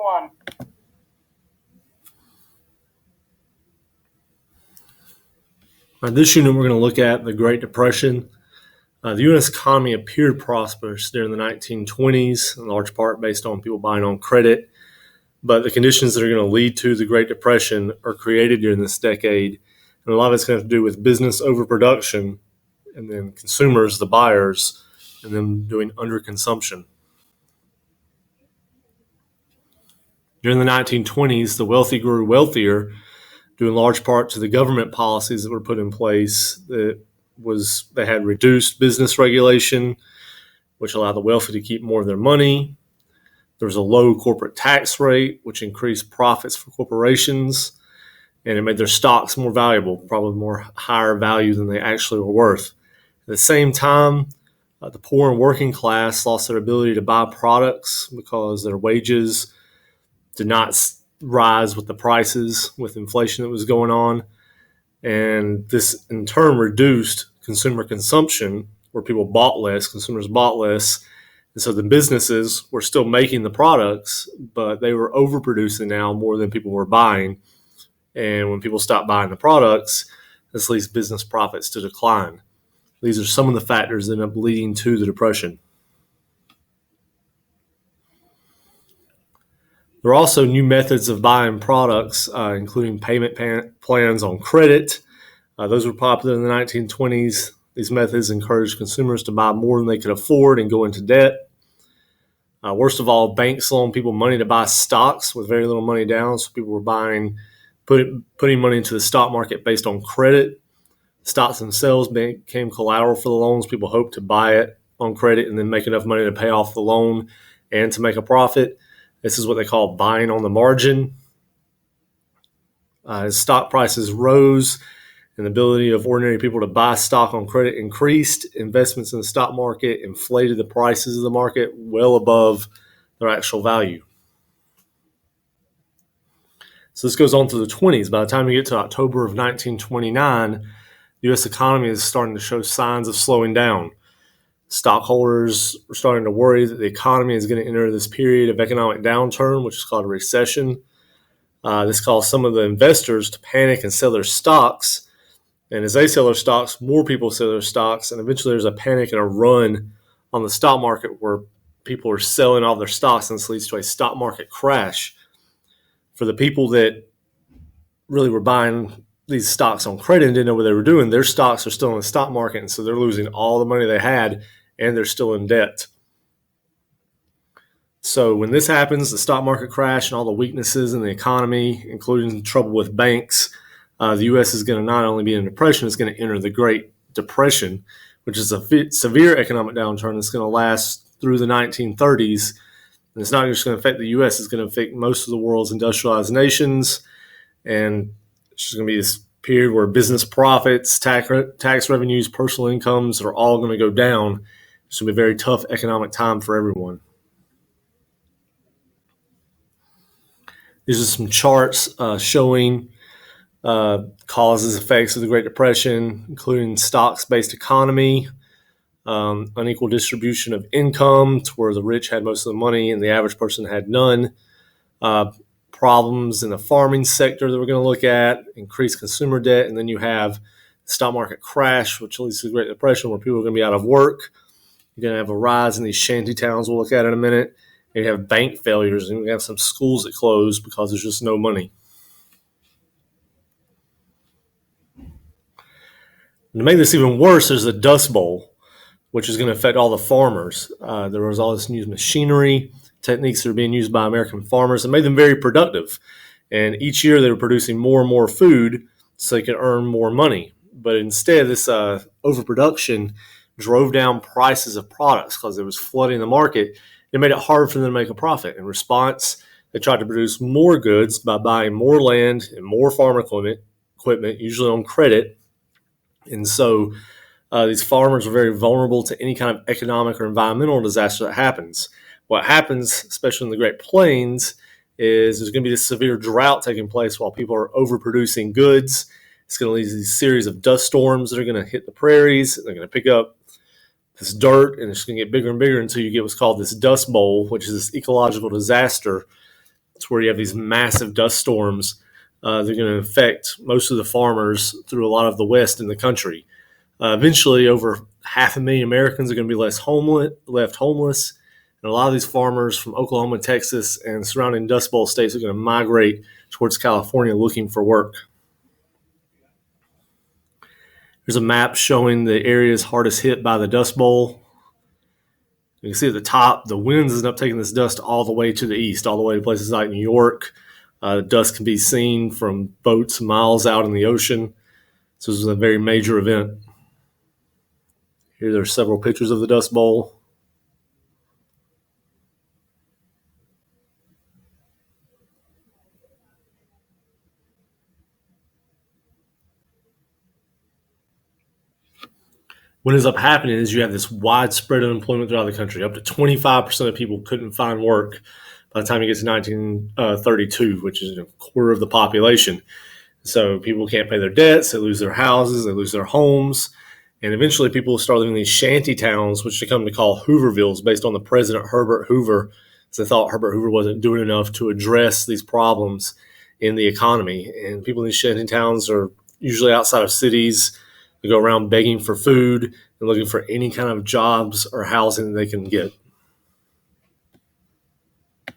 1. This unit, we're going to look at the Great Depression. The U.S. economy appeared prosperous during the 1920s, in large part based on people buying on credit. But the conditions that are going to lead to the Great Depression are created during this decade. And a lot of it's going to have to do with business overproduction and then consumers, the buyers, and them doing underconsumption. During the 1920s, the wealthy grew wealthier, due in large part to the government policies that were put in place. They had reduced business regulation, which allowed the wealthy to keep more of their money. There was a low corporate tax rate, which increased profits for corporations, and it made their stocks more valuable, probably more higher value than they actually were worth. At the same time, the poor and working class lost their ability to buy products because their wages did not rise with the prices, with inflation that was going on. And this in turn reduced consumer consumption, where people bought less, consumers bought less. And so the businesses were still making the products, but they were overproducing now more than people were buying. And when people stopped buying the products, this leads business profits to decline. These are some of the factors that end up leading to the Depression. There are also new methods of buying products, including payment plans on credit. Those were popular in the 1920s. These methods encouraged consumers to buy more than they could afford and go into debt. Worst of all, banks loaned people money to buy stocks with very little money down, so people were putting money into the stock market based on credit. Stocks themselves became collateral for the loans. People hoped to buy it on credit and then make enough money to pay off the loan and to make a profit. This is what they call buying on the margin. As stock prices rose and the ability of ordinary people to buy stock on credit increased, investments in the stock market inflated the prices of the market well above their actual value. So this goes on through the 20s. By the time you get to October of 1929, the U.S. economy is starting to show signs of slowing down. Stockholders are starting to worry that the economy is going to enter this period of economic downturn, which is called a recession. This caused some of the investors to panic and sell their stocks. And as they sell their stocks, more people sell their stocks. And eventually there's a panic and a run on the stock market where people are selling all their stocks, and this leads to a stock market crash. For the people that really were buying these stocks on credit and didn't know what they were doing, their stocks are still in the stock market, and so they're losing all the money they had, and they're still in debt. So when this happens, the stock market crash and all the weaknesses in the economy, including trouble with banks, the U.S. is going to not only be in a depression, it's going to enter the Great Depression, which is a severe economic downturn that's going to last through the 1930s. And it's not just going to affect the U.S., it's going to affect most of the world's industrialized nations. And it's just going to be this period where business profits, tax revenues, personal incomes are all going to go down. It's going to be a very tough economic time for everyone. These are some charts showing causes, effects of the Great Depression, including stocks-based economy, unequal distribution of income to where the rich had most of the money and the average person had none, problems in the farming sector that we're going to look at, increased consumer debt, and then you have the stock market crash, which leads to the Great Depression, where people are going to be out of work. You're going to have a rise in these shanty towns we'll look at in a minute. And you have bank failures, and you have some schools that close because there's just no money. And to make this even worse, there's the Dust Bowl, which is going to affect all the farmers. There was all this new machinery, techniques that are being used by American farmers that made them very productive. And each year they were producing more and more food so they could earn more money. But instead, this overproduction drove down prices of products because it was flooding the market. It made it hard for them to make a profit. In response, they tried to produce more goods by buying more land and more farm equipment, usually on credit. And so these farmers are very vulnerable to any kind of economic or environmental disaster that happens. What happens, especially in the Great Plains, is there's going to be this severe drought taking place while people are overproducing goods. It's going to lead to these series of dust storms that are going to hit the prairies. They're going to pick up this dirt, and it's going to get bigger and bigger until you get what's called this Dust Bowl, which is this ecological disaster. It's where you have these massive dust storms. They're going to affect most of the farmers through a lot of the West in the country. Eventually, over 500,000 Americans are going to be left homeless. And a lot of these farmers from Oklahoma, Texas, and surrounding Dust Bowl states are going to migrate towards California looking for work. There's a map showing the areas hardest hit by the Dust Bowl. You can see at the top, the winds end up taking this dust all the way to the east, all the way to places like New York. The dust can be seen from boats miles out in the ocean. So this is a very major event. Here there are several pictures of the Dust Bowl. What ends up happening is you have this widespread unemployment throughout the country. Up to 25% of people couldn't find work by the time you get to 1932, which is a quarter of the population. So people can't pay their debts, they lose their houses, they lose their homes, and eventually people start living in these shanty towns, which they come to call Hoovervilles, based on the president Herbert Hoover, because they thought Herbert Hoover wasn't doing enough to address these problems in the economy. And people in these shanty towns are usually outside of cities. They go around begging for food and looking for any kind of jobs or housing they can get.